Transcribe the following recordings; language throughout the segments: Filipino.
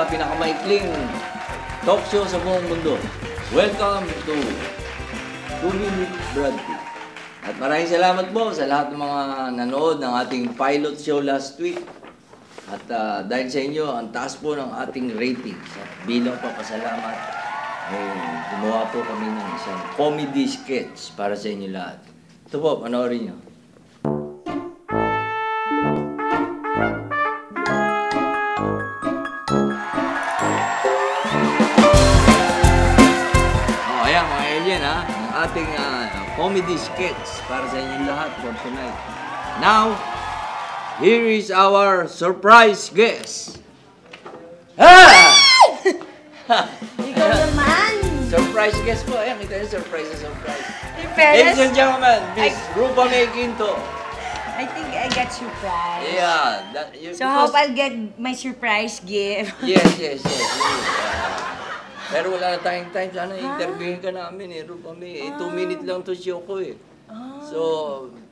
pinakamaikling talk show sa buong mundo. Welcome to 2-Minute Bradley. At maraming salamat po sa lahat ng mga nanood ng ating pilot show last week. At dahil sa inyo, ang taas po ng ating ratings. At bilang papasalamat, gumawa po kami ng isang comedy sketch para sa inyo lahat. Ito po, panoorin nyo. Ayan mga alien ha, ang ating comedy sketch para sa inyo lahat for tonight. Now, here is our surprise guest. Ikaw naman! Surprise guest po. Ayan, kita yung surprise na surprise. Ladies and gentlemen, Miss Rupa May Quinto. I think I got surprise. Yeah. So hope I'll get my surprise gift. Yes. Pero wala na tayong time. Sana interviewin ka namin eh, Rupa May. 2 minutes lang to show ko eh. So,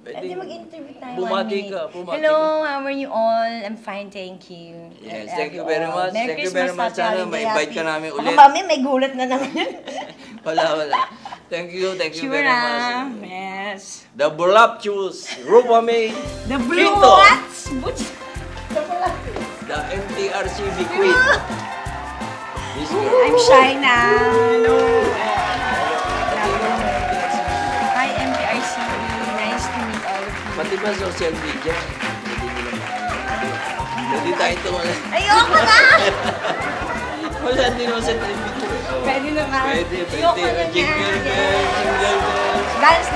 pwede mag-interview tayo. Bumati ka. Hello, how are you all? I'm fine, thank you. Yes, thank you very much. Thank you very much. Sana ma-invite ka namin ulit. Mami, may gulat na naman yun. Wala. Thank you very much. Yes. The voluptuous Rupa May The blue Quinto. what? The MTRCB Queen. This girl. I'm shy now. Hello. Hi, MPRCB. Nice to meet all of you. Pati ba social media? Pwede tayo tumulad. Ayoko na! Wala din ako sa television. Pwede naman. Pwede. Ayoko na Jingle bells. Dance.